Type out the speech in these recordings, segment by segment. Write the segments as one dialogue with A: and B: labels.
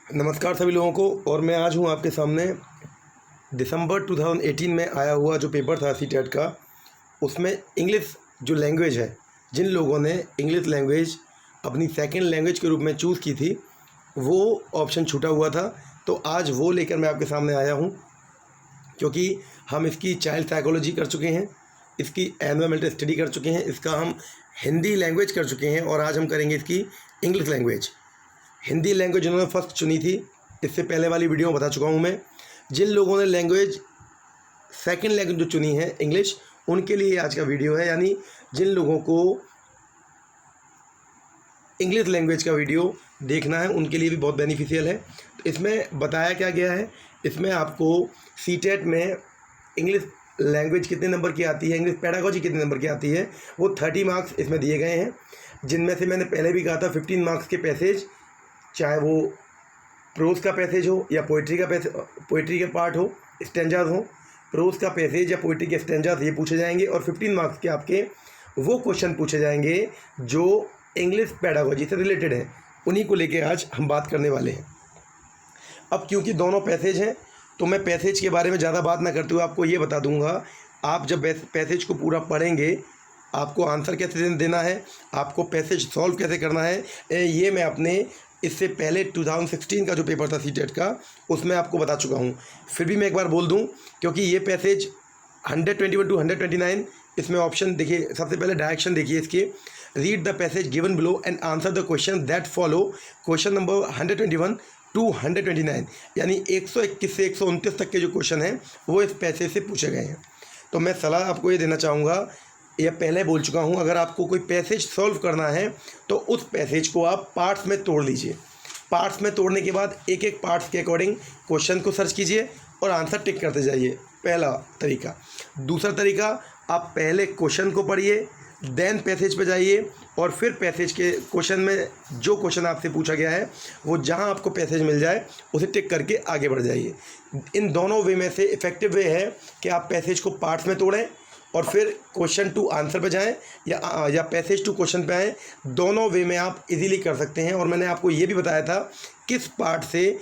A: नमस्कार सभी लोगों को। और मैं आज हूँ आपके सामने दिसंबर 2018 में आया हुआ जो पेपर था सीटेट का, उसमें इंग्लिश जो लैंग्वेज है, जिन लोगों ने इंग्लिश लैंग्वेज अपनी सेकंड लैंग्वेज के रूप में चूज़ की थी, वो ऑप्शन छूटा हुआ था। तो आज वो लेकर मैं आपके सामने आया हूँ, क्योंकि हम इसकी चाइल्ड साइकोलॉजी कर चुके हैं, इसकी एनवायरमेंटल स्टडी कर चुके हैं, इसका हम हिंदी लैंग्वेज कर चुके हैं और आज हम करेंगे इसकी इंग्लिश लैंग्वेज। हिंदी लैंग्वेज जिन्होंने फर्स्ट चुनी थी, इससे पहले वाली वीडियो में बता चुका हूँ मैं। जिन लोगों ने लैंग्वेज सेकंड लैंग्वेज जो चुनी है इंग्लिश, उनके लिए आज का वीडियो है। यानी जिन लोगों को इंग्लिश लैंग्वेज का वीडियो देखना है उनके लिए भी बहुत बेनिफिशियल है। तो इसमें बताया क्या गया है, इसमें आपको सीटेट में इंग्लिश लैंग्वेज कितने नंबर की आती है, इंग्लिश पेडागोजी कितने नंबर की आती है, वो 30 मार्क्स इसमें दिए गए हैं। जिनमें से मैंने पहले भी कहा था 15 मार्क्स के पैसेज, चाहे वो प्रोज का पैसेज हो या पोइट्री के पार्ट हो, स्टैंजाज हो, प्रोज का पैसेज या पोइट्री के स्टैंजाज ये पूछे जाएंगे। और 15 मार्क्स के आपके वो क्वेश्चन पूछे जाएंगे जो इंग्लिश पेडागोजी से रिलेटेड है। उन्हीं को लेके आज हम बात करने वाले हैं। अब क्योंकि दोनों पैसेज हैं तो मैं पैसेज के बारे में ज़्यादा बात ना करते हुए आपको ये बता दूंगा, आप जब पैसेज को पूरा पढ़ेंगे आपको आंसर कैसे देना है, आपको पैसेज सॉल्व कैसे करना है, ये मैं अपने इससे पहले 2016 का जो पेपर था सीटेट का, उसमें आपको बता चुका हूँ। फिर भी मैं एक बार बोल दूँ, क्योंकि ये पैसेज 121 to 129, इसमें ऑप्शन देखिए। सबसे पहले डायरेक्शन देखिए इसके, read the passage given below and answer the question that follow. Question number 121 to 129, यानी 121 से 129 तक के जो क्वेश्चन हैं वो इस पैसेज से पूछे गए हैं। तो मैं सलाह आपको ये देना चाहूँगा, यह पहले बोल चुका हूँ, अगर आपको कोई पैसेज सॉल्व करना है तो उस पैसेज को आप पार्ट्स में तोड़ लीजिए। पार्ट्स में तोड़ने के बाद एक एक पार्ट्स के अकॉर्डिंग क्वेश्चन को सर्च कीजिए और आंसर टिक करते जाइए, पहला तरीका। दूसरा तरीका, आप पहले क्वेश्चन को पढ़िए, देन पैसेज पे जाइए और फिर पैसेज के क्वेश्चन में जो क्वेश्चन आपसे पूछा गया है वो जहाँ आपको पैसेज मिल जाए उसे टिक करके आगे बढ़ जाइए। इन दोनों वे में से इफ़ेक्टिव वे है कि आप पैसेज को पार्ट्स में तोड़ें और फिर क्वेश्चन टू आंसर पे जाएं या पैसेज टू क्वेश्चन पे आएँ। दोनों वे में आप इजीली कर सकते हैं। और मैंने आपको ये भी बताया था किस पार्ट से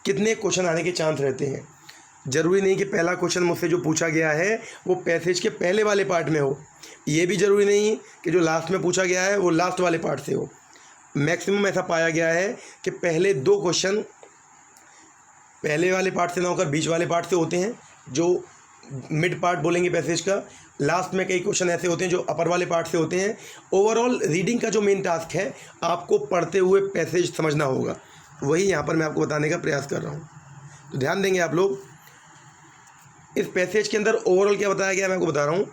A: कितने क्वेश्चन आने के चांस रहते हैं। ज़रूरी नहीं कि पहला क्वेश्चन मुझसे जो पूछा गया है वो पैसेज के पहले वाले पार्ट में हो, ये भी ज़रूरी नहीं कि जो लास्ट में पूछा गया है वो लास्ट वाले पार्ट से हो। मैक्सिमम ऐसा पाया गया है कि पहले दो क्वेश्चन पहले वाले पार्ट से ना होकर बीच वाले पार्ट से होते हैं, जो मिड पार्ट बोलेंगे पैसेज का। लास्ट में कई क्वेश्चन ऐसे होते हैं जो अपर वाले पार्ट से होते हैं। ओवरऑल रीडिंग का जो मेन टास्क है, आपको पढ़ते हुए पैसेज समझना होगा, वही यहाँ पर मैं आपको बताने का प्रयास कर रहा हूँ। तो ध्यान देंगे आप लोग। इस पैसेज के अंदर ओवरऑल क्या बताया गया है मैं आपको बता रहा हूँ।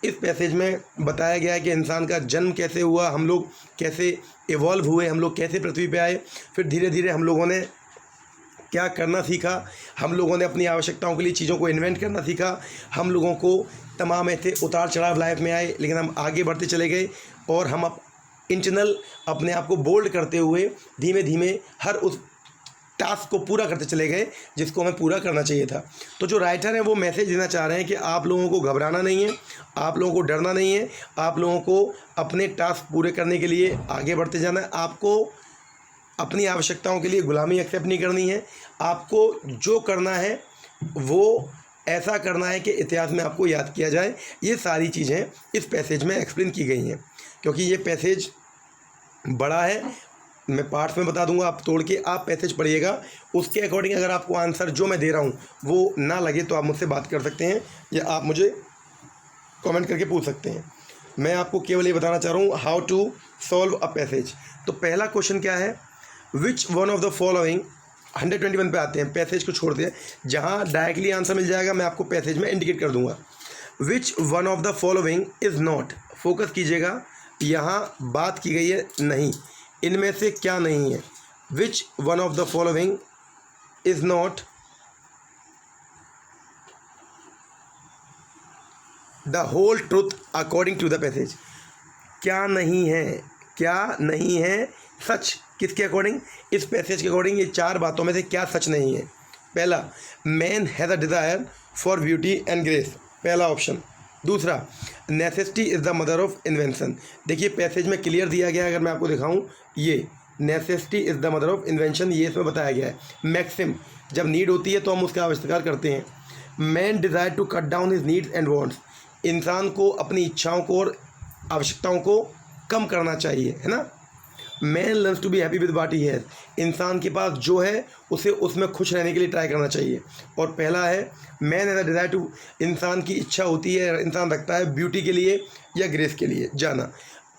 A: इस पैसेज में बताया गया है कि इंसान का जन्म कैसे हुआ, हम लोग कैसे इवॉल्व हुए, हम लोग कैसे पृथ्वी पे आए, फिर धीरे धीरे हम लोगों ने क्या करना सीखा, हम लोगों ने अपनी आवश्यकताओं के लिए चीज़ों को इन्वेंट करना सीखा, हम लोगों को तमाम ऐसे उतार चढ़ाव लाइफ में आए, लेकिन हम आगे बढ़ते चले गए और हम इंटरनल अपने आप को बोल्ड करते हुए धीमे धीमे हर उस टास्क को पूरा करते चले गए जिसको हमें पूरा करना चाहिए था। तो जो राइटर हैं वो मैसेज देना चाह रहे हैं कि आप लोगों को घबराना नहीं है, आप लोगों को डरना नहीं है, आप लोगों को अपने टास्क पूरे करने के लिए आगे बढ़ते जाना है। आपको अपनी आवश्यकताओं के लिए गुलामी एक्सेप्ट नहीं करनी है। आपको जो करना है वो ऐसा करना है कि इतिहास में आपको याद किया जाए। ये सारी चीज़ें इस पैसेज में एक्सप्लेन की गई हैं। क्योंकि ये पैसेज बड़ा है, मैं पार्ट्स में बता दूंगा, आप तोड़ के आप पैसेज पढ़िएगा। उसके अकॉर्डिंग अगर आपको आंसर जो मैं दे रहा हूँ वो ना लगे तो आप मुझसे बात कर सकते हैं या आप मुझे कमेंट करके पूछ सकते हैं। मैं आपको केवल ये बताना चाह रहा हूँ how to solve a passage. तो पहला क्वेश्चन क्या है, which one of the following, 121 पे आते हैं, पैसेज को छोड़ते हैं, जहाँ डायरेक्टली आंसर मिल जाएगा मैं आपको पैसेज में इंडिकेट कर दूंगा। विच one of the following is not, focus कीजिएगा, यहाँ बात की गई है नहीं, इनमें से क्या नहीं है। Which one of the following is not the whole truth according to the passage, क्या नहीं है, क्या नहीं है सच, किसके अकॉर्डिंग, इस पैसेज के अकॉर्डिंग। ये चार बातों में से क्या सच नहीं है। पहला, man has a desire for beauty and grace, पहला ऑप्शन। दूसरा, necessity is the mother of invention. देखिए पैसेज में क्लियर दिया गया है, अगर मैं आपको दिखाऊं, ये necessity is the mother of invention, ये इसमें बताया गया है। मैक्सिम, जब नीड होती है तो हम उसका आविष्कार करते हैं। Man desire to cut down his needs and wants, इंसान को अपनी इच्छाओं को और आवश्यकताओं को कम करना चाहिए, है ना। Man learns to be happy with what he has, इंसान के पास जो है उसे उसमें खुश रहने के लिए ट्राई करना चाहिए। और पहला है man has a desire to, इंसान की इच्छा होती है, इंसान रखता है ब्यूटी के लिए या ग्रेस के लिए जाना।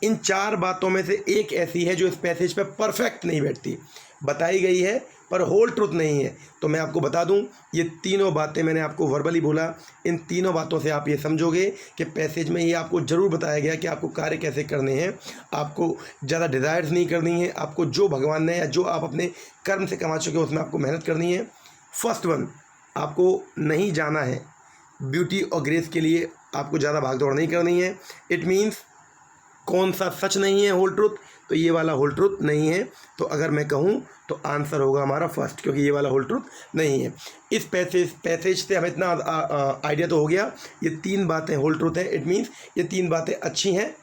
A: इन 4 बातों में से एक ऐसी है जो इस पैसेज पे परफेक्ट नहीं बैठती, बताई गई है पर होल ट्रुथ नहीं है। तो मैं आपको बता दूं, ये तीनों बातें मैंने आपको वर्बली बोला, इन तीनों बातों से आप ये समझोगे कि पैसेज में ये आपको ज़रूर बताया गया कि आपको कार्य कैसे करने हैं, आपको ज़्यादा डिज़ायर्स नहीं करनी है, आपको जो भगवान ने या जो आप अपने कर्म से कमा चुके हो उसमें आपको मेहनत करनी है। फर्स्ट वन, आपको नहीं जाना है ब्यूटी और ग्रेस के लिए, आपको ज़्यादा भाग दौड़ नहीं करनी है। इट मीन्स कौन सा सच नहीं है होल ट्रुथ, तो ये वाला होल ट्रुथ नहीं है। तो अगर मैं कहूँ तो आंसर होगा हमारा फर्स्ट, क्योंकि ये वाला होल ट्रुथ नहीं है। इस पैसेज से हमें इतना आइडिया तो हो गया, ये 3 बातें होल ट्रुथ हैं। इट मीन्स ये 3 बातें अच्छी हैं,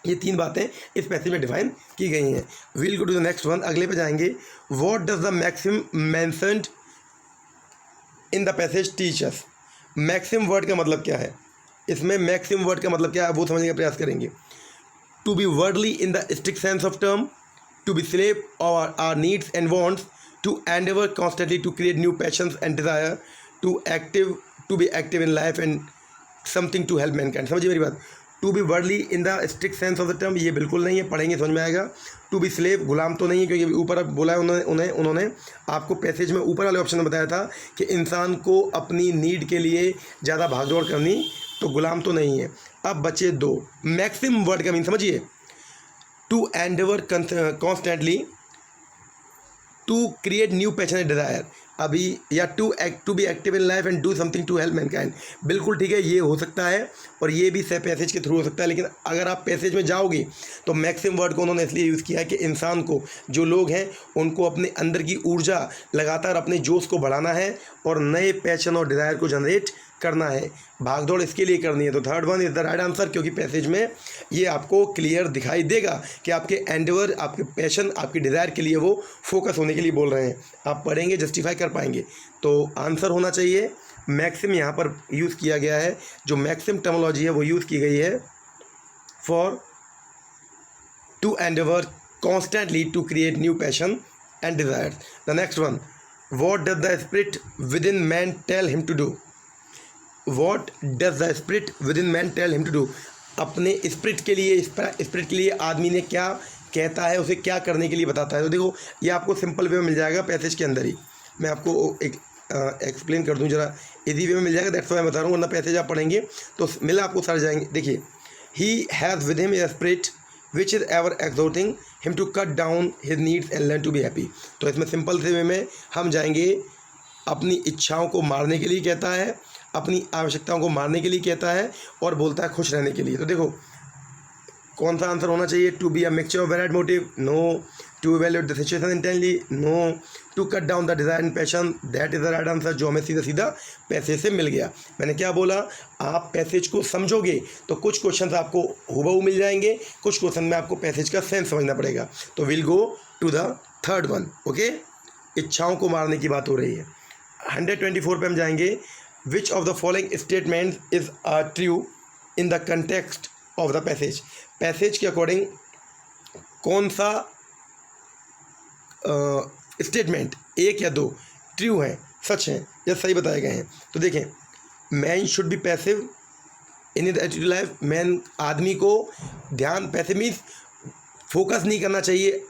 A: ये 3 बातें इस पैसेज में डिफाइन की गई हैं। We'll go to the next one, अगले पे जाएंगे। What does the maxim mentioned in the passage teach us, maxim word का मतलब क्या है, इसमें मैक्सिम वर्ड का मतलब क्या है वो समझने का प्रयास करेंगे। To be worldly in the strict sense of term, to be slave of our needs and wants, to endeavor constantly to create new passions and desire, to be active in life and something to help mankind। समझिए मेरी बात। To be worldly in the strict sense of the term, ये बिल्कुल नहीं है, पढ़ेंगे समझ में आएगा। टू बी स्लेव, गुलाम तो नहीं है, क्योंकि ऊपर अब बोला है उन्होंने आपको पैसेज में ऊपर वाले ऑप्शन में बताया था कि इंसान को अपनी नीड के लिए ज़्यादा भागदौड़ करनी, तो गुलाम तो नहीं है। अब बचे 2, मैक्सिम वर्ड का मीन समझिए। To endeavour constantly to create new passion and desire, अभी या to be active in life and do something to help mankind, बिल्कुल ठीक है, ये हो सकता है और ये भी पैसेज के थ्रू हो सकता है। लेकिन अगर आप पैसेज में जाओगे तो मैक्सिम वर्ड को उन्होंने इसलिए यूज़ किया है कि इंसान को, जो लोग हैं उनको अपने अंदर की ऊर्जा लगातार अपने जोश को बढ़ाना है और नए पैशन और डिज़ायर को जनरेट करना है, भागदौड़ इसके लिए करनी है। तो third one is the right answer, क्योंकि पैसेज में ये आपको क्लियर दिखाई देगा कि आपके एंडेवर, आपके पैशन, आपकी डिज़ायर के लिए वो फोकस होने के लिए बोल रहे हैं। आप पढ़ेंगे, जस्टिफाई कर पाएंगे। तो आंसर होना चाहिए मैक्सिम, यहाँ पर यूज़ किया गया है। जो मैक्सिम टर्मिनोलॉजी है वो यूज़ की गई है for to endeavour constantly to create new passion and desires. The next one, what does the spirit within man tell him to do, what does the spirit within man tell him to do, अपने spirit के लिए आदमी ने क्या कहता है, उसे क्या करने के लिए बताता है। तो देखो ये आपको सिंपल वे में मिल जाएगा पैसेज के अंदर ही, मैं आपको एक एक्सप्लेन कर दूं जरा, इजी वे में मिल जाएगा, दैट्स व्हाई मैं बता रहा हूँ, वरना पैसेज आप पढ़ेंगे तो मिला आपको सारे जाएंगे। देखिए, he has with him a spirit which is ever exhorting him to cut down his needs and learn to be happy. तो इसमें सिंपल से वे में हम जाएंगे, अपनी इच्छाओं को मारने के लिए कहता है, अपनी आवश्यकताओं को मारने के लिए कहता है और बोलता है खुश रहने के लिए। तो देखो कौन सा आंसर होना चाहिए, to be a mixture of varied motive, no, to evaluate the situation intently, no, to cut down the desire and passion, that is the right answer, जो हमें सीधा सीधा पैसेज से मिल गया। मैंने क्या बोला, आप पैसेज को समझोगे तो कुछ क्वेश्चन आपको हुबहू मिल जाएंगे, कुछ क्वेश्चन में आपको पैसेज का सेंस समझना पड़ेगा। तो we'll go to the third one. Okay, इच्छाओं को मारने की बात हो रही है। 124 पे हम जाएंगे। विच of the following statement is true in the context of the passage, passage के अकॉर्डिंग कौन सा स्टेटमेंट, 1 या 2 ट्रू हैं, सच हैं या सही बताए गए हैं। तो देखें, man should be passive in the attitude life, man आदमी को ध्यान, पैसिव मीन्स फोकस नहीं करना चाहिए,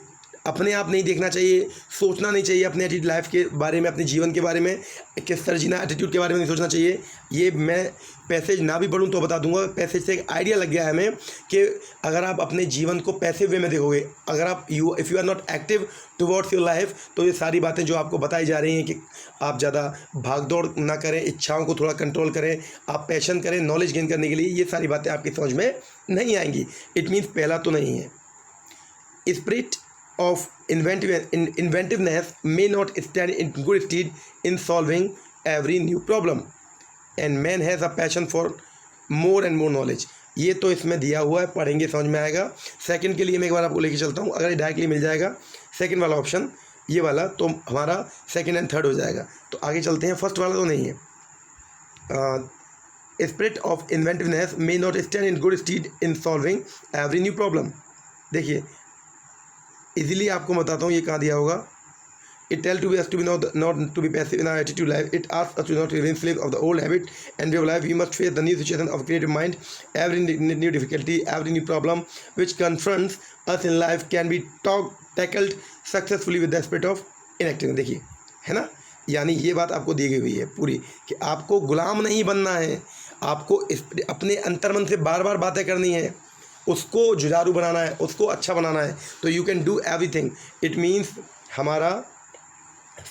A: अपने आप नहीं देखना चाहिए, सोचना नहीं चाहिए अपने एटीट्यूड लाइफ के बारे में, अपने जीवन के बारे में, किस तरह जीना, एटीट्यूड के बारे में नहीं सोचना चाहिए। ये मैं पैसेज ना भी पढ़ूँ तो बता दूंगा, पैसेज से एक आइडिया लग गया है हमें कि अगर आप अपने जीवन को पैसिव वे में देखोगे, अगर आप if you are not active towards your life, तो ये सारी बातें जो आपको बताई जा रही हैं कि आप ज़्यादा भागदौड़ ना करें, इच्छाओं को थोड़ा कंट्रोल करें, आप पैशन करें नॉलेज गेन करने के लिए, ये सारी बातें आपकी समझ में नहीं आएंगी। इट मीन्स पहला तो नहीं है, spirit of inventiveness may not stand in good stead in solving every new problem, and man has a passion for more and more knowledge। ये तो इसमें दिया हुआ है, पढ़ेंगे समझ में आएगा। सेकंड के लिए मैं एक बार आपको लेके चलता हूँ, अगर ये डायरेक्टली मिल जाएगा सेकंड वाला ऑप्शन, ये वाला, तो हमारा सेकंड एंड थर्ड हो जाएगा। तो आगे चलते हैं, फर्स्ट वाला तो नहीं है। Spirit of inventiveness may not stand in good stead in solving every new problem. देखिए इजीली आपको बताता हूँ ये कहाँ दिया होगा। It tells to be us to be not to be passive in our attitude life. It asks us to not remain slaves of the old habit and way of life. We must face the new situation of creative mind. Every new difficulty, every new problem which confronts us in life can be tackled successfully with the spirit of inactivity. देखिए है ना, यानी ये बात आपको दी गई हुई है पूरी कि आपको गुलाम नहीं बनना है, आपको अपने अंतर्मन से बार बार बातें करनी है, उसको जुझारू बनाना है, उसको अच्छा बनाना है। तो you can do everything. It means हमारा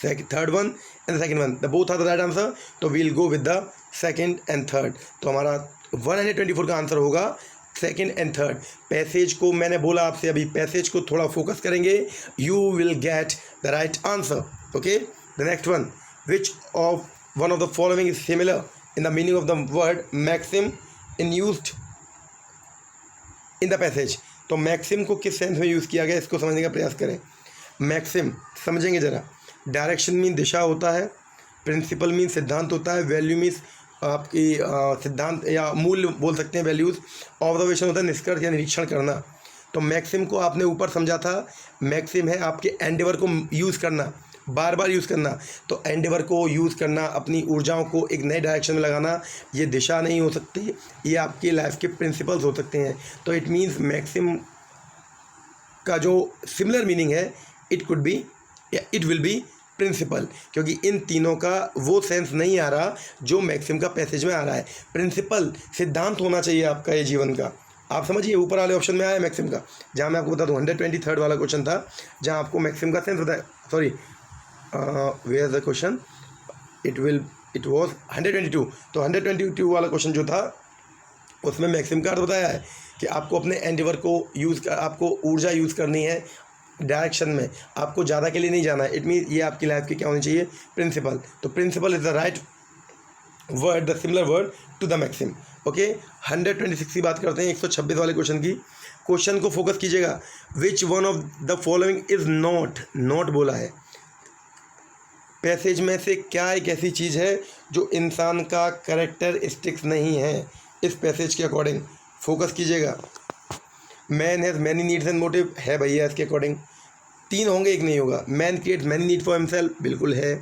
A: third one and second one, the both are the right answer. तो we'll go with the second and third. तो हमारा 124 का आंसर होगा सेकंड एंड थर्ड। पैसेज को मैंने बोला आपसे अभी, पैसेज को थोड़ा फोकस करेंगे, you will get the right answer. Okay, the next one, which of one of the following is similar in the meaning of the word maxim in used in the passage. तो मैक्सिम को किस sense में use किया गया, इसको समझने का प्रयास करें। मैक्सिम समझेंगे ज़रा। डायरेक्शन मीन दिशा होता है, प्रिंसिपल मीन सिद्धांत होता है, वैल्यू मीन्स आपकी सिद्धांत या मूल्य बोल सकते हैं, वैल्यूज़। ऑब्जर्वेशन होता है निष्कर्ष या निरीक्षण करना। तो मैक्सिम को आपने ऊपर समझा था, मैक्सिम है आपके एंडेवर को यूज़ करना, बार बार यूज़ करना। तो एंडेवर को यूज़ करना, अपनी ऊर्जाओं को एक नए डायरेक्शन में लगाना, ये दिशा नहीं हो सकती, ये आपकी लाइफ के प्रिंसिपल्स हो सकते हैं। तो इट मीन्स मैक्सिम का जो सिमिलर मीनिंग है, इट कुड बी या इट विल बी प्रिंसिपल, क्योंकि इन तीनों का वो सेंस नहीं आ रहा जो मैक्सिम का पैसेज में आ रहा है। प्रिंसिपल सिद्धांत होना चाहिए आपका ये जीवन का। आप समझिए ऊपर वाले ऑप्शन में आया मैक्सिम का, जहाँ मैं आपको बता दूँ 123 वाला क्वेश्चन था, जहाँ आपको मैक्सिम का सेंस बताया। Sorry, where the question, it was 122। तो 122 वाला क्वेश्चन जो था उसमें मैक्सिम का अर्थ बताया है कि आपको अपने एंडेवर को आपको ऊर्जा यूज़ करनी है डायरेक्शन में, आपको ज़्यादा के लिए नहीं जाना है। इट मीन ये आपकी लाइफ की क्या होनी चाहिए, प्रिंसिपल। तो principle is the right word, the similar word to the maxim. Okay, 126 की बात करते हैं, 126 वाले क्वेश्चन की। क्वेश्चन को फोकस कीजिएगा। विच one of the following is not बोला है। पैसेज में से क्या एक ऐसी चीज़ है जो इंसान का कैरेक्टरिस्टिक्स नहीं है, इस पैसेज के अकॉर्डिंग फोकस कीजिएगा। Man has many needs and motive है भैया, इसके अकॉर्डिंग 3 होंगे, एक नहीं होगा। Man creates many need for himself, बिल्कुल है।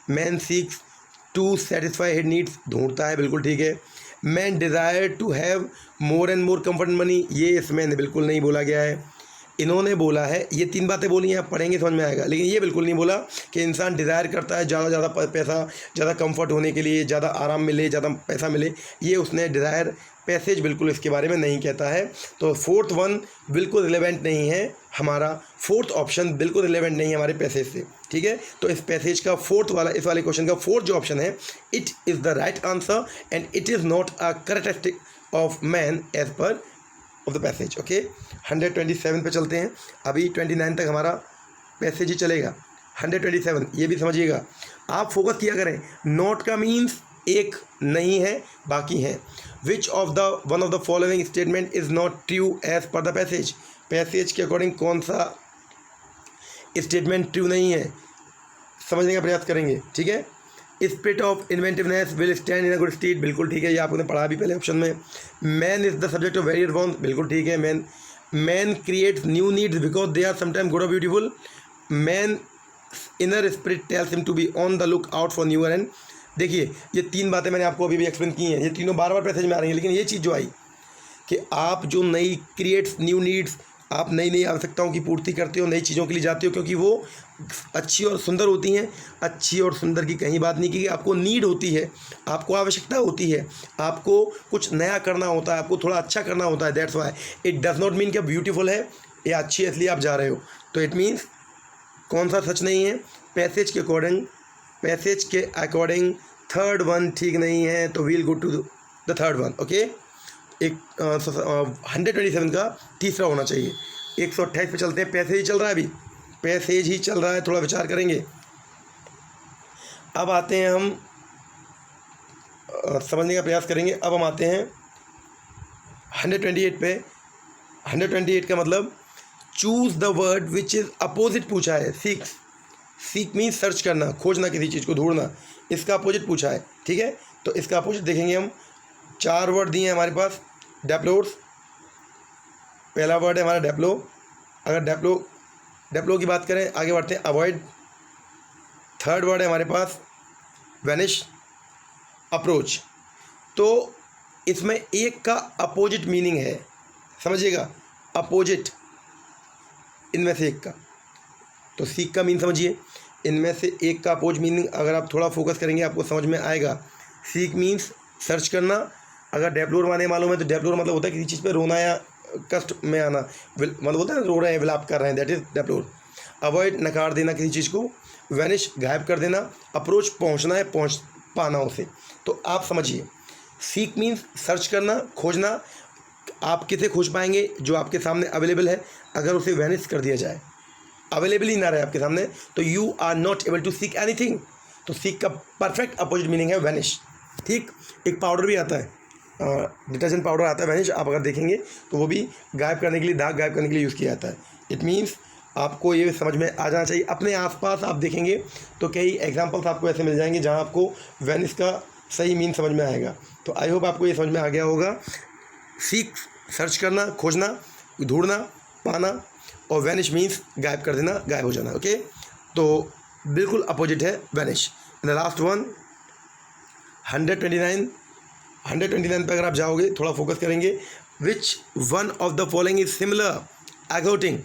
A: Man seeks to satisfy his needs, ढूंढता है, बिल्कुल ठीक है। Man desire to have more and more comfort money, ये इसमें बिल्कुल नहीं बोला गया है। इन्होंने बोला है, ये 3 बातें बोली हैं, आप पढ़ेंगे समझ में आएगा, लेकिन ये बिल्कुल नहीं बोला कि इंसान डिज़ायर करता है ज़्यादा पैसा, ज़्यादा कंफर्ट होने के लिए, ज़्यादा आराम मिले, ज़्यादा पैसा मिले। ये उसने डिज़ायर पैसेज बिल्कुल इसके बारे में नहीं कहता है। तो फोर्थ वन बिल्कुल रिलेवेंट नहीं है, हमारा फोर्थ ऑप्शन बिल्कुल रिलेवेंट नहीं है हमारे पैसेज से, ठीक है। तो इस पैसेज का फोर्थ वाला, इस वाले क्वेश्चन का फोर्थ जो ऑप्शन है, it is the right answer and it is not a characteristic of man as per of the passage. Okay, 127 पे चलते हैं। अभी 29 तक हमारा पैसेज ही चलेगा। 127 ये भी समझिएगा, आप फोकस किया करें। नॉट का मीन्स एक नहीं है, बाकी हैं। Which of the one of the following statement is not true as per the passage. Passage के अकॉर्डिंग कौन सा स्टेटमेंट ट्रू नहीं है, समझने का प्रयास करेंगे, ठीक है। Spirit of inventiveness will stand in a good state, बिल्कुल ठीक है, ये आपने पढ़ा भी पहले ऑप्शन में। Man is the subject of various want, बिल्कुल ठीक है। Man creates new needs because they are sometime good और beautiful. Man inner spirit tells him to be on the look out for newer end. देखिए ये 3 बातें मैंने आपको अभी भी एक्सप्लेन की हैं, ये तीनों बार बार पैसेज में आ रही हैं, लेकिन ये चीज़ जो आई कि आप जो नई क्रिएट्स न्यू नीड्स, आप नई नई आवश्यकताओं की पूर्ति करते हो, नई चीज़ों के लिए जाते हो, क्योंकि वो अच्छी और सुंदर होती हैं। अच्छी और सुंदर की कहीं बात नहीं की, आपको नीड होती है, आपको आवश्यकता होती है, आपको कुछ नया करना होता है, आपको थोड़ा अच्छा करना होता है। That's why it does not mean कि ब्यूटीफुल है या अच्छी है इसलिए आप जा रहे हो। तो इट मीन्स कौन सा सच नहीं है, पैसेज के अकॉर्डिंग थर्ड वन ठीक नहीं है। तो we'll go to the third one. Okay, एक 127 का तीसरा होना चाहिए। 128 पे चलते हैं, पैसेज ही चल रहा है अभी, पैसेज ही चल रहा है, थोड़ा विचार करेंगे। अब आते हैं हम समझने का प्रयास करेंगे। अब हम आते हैं 128 पे। 128 का मतलब choose the word which is opposite पूछा है। सीक, सीक मीन्स सर्च करना, खोजना, किसी चीज़ को ढूंढना। इसका अपोजिट पूछा है, ठीक है। तो इसका अपोजिट देखेंगे हम। 4 वर्ड दिए हैं हमारे पास। डेप्लोर्स, पहला वर्ड है हमारा डेप्लो। अगर डेप्लो की बात करें, आगे बढ़ते हैं, अवॉइड। थर्ड वर्ड है हमारे पास वैनिश, अप्रोच। तो इसमें एक का अपोजिट मीनिंग है, समझिएगा, अपोजिट इनमें से एक का। तो सीक का मीन समझिए, इनमें से एक का अपोज मीनिंग अगर आप थोड़ा फोकस करेंगे आपको समझ में आएगा। सीक मीन्स सर्च करना। अगर डेप्लोर माने मालूम है तो डेप्लोर मतलब होता है किसी चीज़ पे रोना या कष्ट में आना, मतलब होता है ना, रो रहे हैं, विलाप कर रहे हैं, दैट इज़ डेप्लोर। अवॉइड, नकार देना किसी चीज़ को। वैनिश, गायब कर देना। अप्रोच, पहुंचना है, पहुंच पाना उसे। तो आप समझिए, सीक मीन्स सर्च करना, खोजना। आप किसे खोज पाएंगे? जो आपके सामने अवेलेबल है। अगर उसे वैनिश कर दिया जाए, अवेलेबल ही ना रहे आपके सामने, तो you are not able to seek anything. तो सीक का परफेक्ट अपोजिट मीनिंग है वैनिश, ठीक। एक पाउडर भी आता है, डिटर्जेंट पाउडर आता है वैनिश, आप अगर देखेंगे तो वो भी गायब करने के लिए, दाग गायब करने के लिए यूज़ किया जाता है। इट मीन्स आपको ये समझ में आ जाना चाहिए। अपने आसपास आप देखेंगे तो कई एग्जांपल्स आपको ऐसे मिल जाएंगे जहां आपको वैनिश का सही मीन समझ में आएगा। तो आई होप आपको ये समझ में आ गया होगा। सीक, सर्च करना, खोजना, ढूंढना, पाना, और वैनिश मीन्स गायब कर देना, गायब हो जाना, ओके। तो बिल्कुल अपोजिट है वैनिश। The last one 129। 129 पे अगर आप जाओगे, थोड़ा फोकस करेंगे। Which one of the following is similar? Exhorting.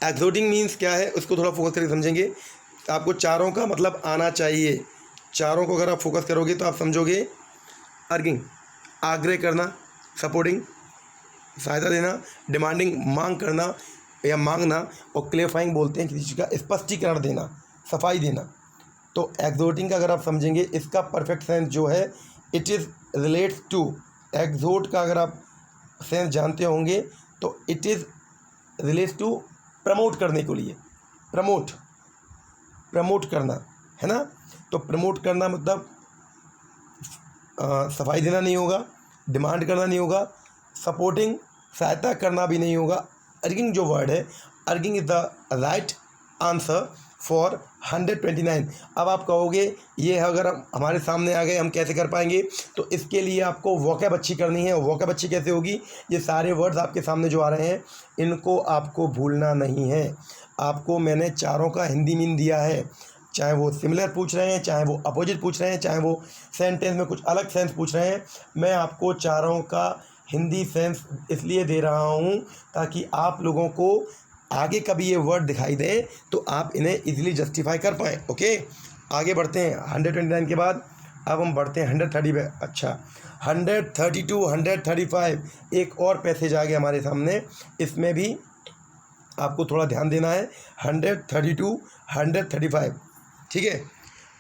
A: Exhorting means क्या है, उसको थोड़ा फोकस करके समझेंगे। आपको चारों का मतलब आना चाहिए। चारों को अगर आप फोकस करोगे तो आप समझोगे। अर्गिंग, आग्रह करना, सपोर्टिंग, सहायता देना, डिमांडिंग, मांग करना या मांगना, और क्लेरिफाइंग बोलते हैं किसी चीज़ का स्पष्टीकरण देना, सफाई देना। तो एग्जोटिंग का अगर आप समझेंगे, इसका परफेक्ट सेंस जो है, it is relates to. Exalt का अगर आप सेंस जानते होंगे तो it is relates to promote करने के लिए। प्रमोट करना है ना। तो प्रमोट करना मतलब सफाई देना नहीं होगा, डिमांड करना नहीं होगा, सपोर्टिंग, सहायता करना भी नहीं होगा। अर्गिंग जो वर्ड है, urging is the right answer for 129। अब आप कहोगे ये अगर हमारे सामने आ गए हम कैसे कर पाएंगे? तो इसके लिए आपको वोकैब अच्छी करनी है। वोकैब अच्छी कैसे होगी? ये सारे वर्ड्स आपके सामने जो आ रहे हैं, इनको आपको भूलना नहीं है। आपको मैंने चारों का हिंदी मीन दिया है, चाहे वो सिमिलर पूछ रहे हैं, चाहे वो अपोजिट पूछ रहे हैं, चाहे वो सेंटेंस में कुछ अलग सेंस पूछ रहे हैं। मैं आपको चारों का हिंदी सेंस इसलिए दे रहा हूँ ताकि आप लोगों को आगे कभी ये वर्ड दिखाई दे तो आप इन्हें इजीली जस्टिफाई कर पाएँ, ओके। आगे बढ़ते हैं 129 के बाद। अब हम बढ़ते हैं 130 पे। अच्छा, 132, 135 एक और पैसेज आ गया हमारे सामने। इसमें भी आपको थोड़ा ध्यान देना है। 132, 135, ठीक है।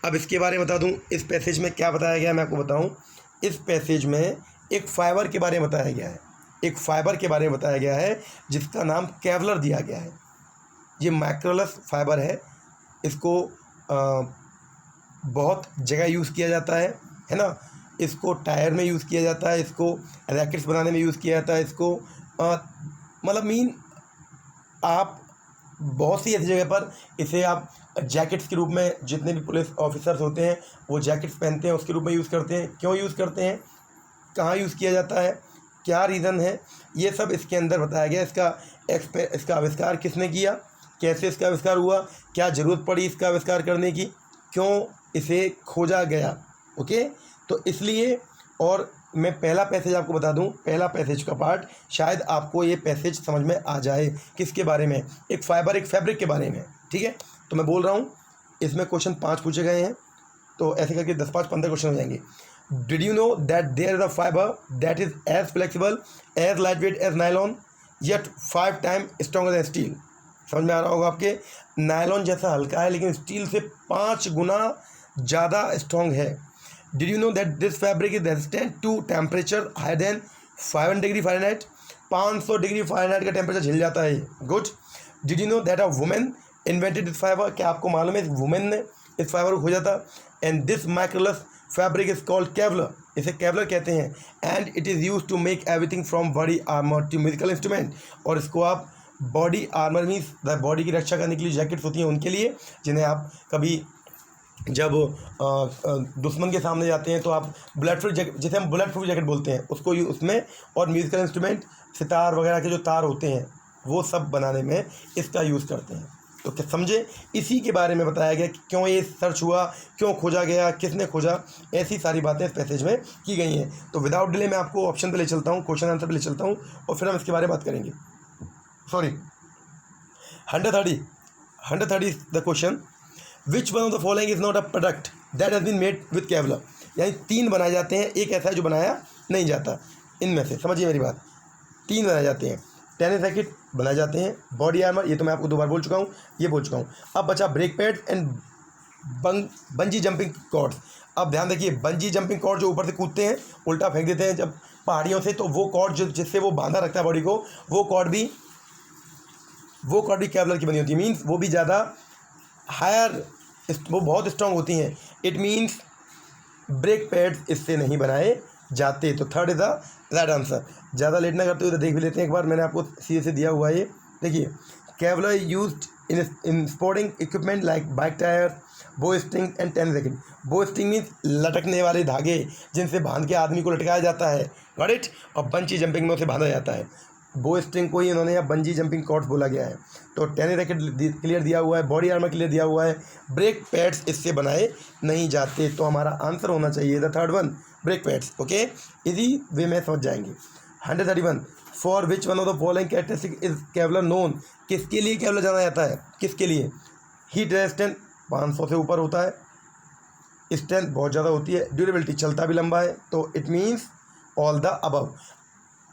A: अब इसके बारे में बता दूं, इस पैसेज में क्या बताया गया है मैं आपको बताऊं। इस पैसेज में एक फाइबर के बारे में बताया गया है। एक फाइबर के बारे में बताया गया है जिसका नाम केवलर दिया गया है। ये माइक्रोलस फाइबर है। इसको बहुत जगह यूज़ किया जाता है ना। इसको टायर में यूज़ किया जाता है, इसको रैकेट्स बनाने में यूज़ किया जाता है, इसको मतलब मीन आप बहुत सी ऐसी जगह पर इसे आप जैकेट्स के रूप में, जितने भी पुलिस ऑफिसर्स होते हैं वो जैकेट्स पहनते हैं, उसके रूप में यूज़ करते हैं। क्यों यूज़ करते हैं, कहाँ यूज़ किया जाता है, क्या रीज़न है, ये सब इसके अंदर बताया गया। इसका आविष्कार किसने किया, कैसे इसका आविष्कार हुआ, क्या ज़रूरत पड़ी इसका आविष्कार करने की, क्यों इसे खोजा गया, ओके। तो इसलिए, और मैं पहला पैसेज आपको बता दूं, पहला पैसेज का पार्ट शायद आपको ये पैसेज समझ में आ जाए। किसके बारे में? एक फाइबर, एक फैब्रिक के बारे में, ठीक है। तो मैं बोल रहा हूँ, इसमें क्वेश्चन 5 पूछे गए हैं, तो ऐसे करके 10, 5, 15 क्वेश्चन हो जाएंगे। Did you know that there is a fibre that is as flexible, as light weight as nylon, yet 5 times stronger than steel. समझ में आ रहा होगा आपके? नायलॉन जैसा हल्का है लेकिन स्टील से 5 गुना ज़्यादा स्ट्रॉन्ग है। Did you know that this fabric is resistant to temperature higher than 500 degree Fahrenheit. 500 degree Fahrenheit का टेम्परेचर झेल जाता है। Good. Did you know that a women invented this fibre. क्या आपको मालूम है इस वुमेन ने इस फाइबर को खोजा था? And this miraculous fabric is called Kevlar. इसे केवलर कहते हैं। And it is use to make everything from body armour to musical instrument. और इसको आप body armour means the body की रक्षा करने के लिए जैकेट्स होती हैं उनके लिए, जिन्हें आप कभी जब दुश्मन के सामने जाते हैं तो आप बुलेट प्रूफ जैकेट, जिसे हम बुलेट प्रूफ जैकेट बोलते हैं, उसको उसमें, और म्यूजिकल इंस्ट्रूमेंट सितार वगैरह के जो तार होते हैं वो सब बनाने में इसका यूज़ करते हैं। तो क्या समझे, इसी के बारे में बताया गया कि क्यों ये सर्च हुआ, क्यों खोजा गया, किसने खोजा, ऐसी सारी बातें इस पैसेज में की गई हैं। तो विदाउट डिले मैं आपको ऑप्शन पे ले चलता हूँ, क्वेश्चन आंसर पे ले चलता हूँ, और फिर हम इसके बारे में बात करेंगे। Sorry, 130 the question, which one of the following is not a product that has been made with Kevlar. यानी 3 बनाए जाते हैं, एक ऐसा है जो बनाया नहीं जाता। इनमें से समझिए मेरी बात, 3 बनाए जाते हैं। टेनिस रैकेट बनाए जाते हैं, बॉडी आर्मर ये तो मैं आपको 2 बार बोल चुका हूँ, ये बोल चुका हूँ। अब बचा brake pad and bungee jumping cords. अब ध्यान रखिए, बंजी जंपिंग कॉर्ड जो ऊपर से कूदते हैं, उल्टा फेंक देते हैं जब पहाड़ियों से, तो वो कॉर्ड जो जिससे वो बांधा रखता है बॉडी को, वो कॉर्ड भी केवलर की बनी होती है। मीन्स वो भी ज़्यादा हायर, वो बहुत स्ट्रांग होती हैं। इट मीन्स ब्रेक पैड्स इससे नहीं बनाए जाते। तो third is the right answer. ज़्यादा लेट ना करते हुए तो देख भी लेते हैं एक बार, मैंने आपको सीधे से दिया हुआ है ये देखिए। Kevlar used in sporting equipment like bike tyre, बो स्ट्रिंग एंड टेनिस रैकेट। बो स्ट्रिंग मीन्स लटकने वाले धागे जिनसे बांध के आदमी को लटकाया जाता है, गॉट इट। और बंजी जंपिंग में उसे बांधा जाता है। बो स्ट्रिंग को ही इन्होंने यहाँ बंजी जंपिंग कॉर्ड्स बोला गया है। तो टेनिस रैकेट क्लियर दिया हुआ है, बॉडी आर्मर क्लियर दिया हुआ है, ब्रेक पैड्स इससे बनाए नहीं जाते। तो हमारा आंसर होना चाहिए the third one, brake pads. Okay, इसी वे में समझ जाएंगे। 131, for which one of the following characteristic is Kevlar known. किसके लिए केवलर जाना जाता है, किसके लिए। हीट रेजिस्टेंट 500 से ऊपर होता है, स्ट्रेंथ बहुत ज़्यादा होती है, ड्यूरेबिलिटी चलता भी लंबा है। तो it means all the above.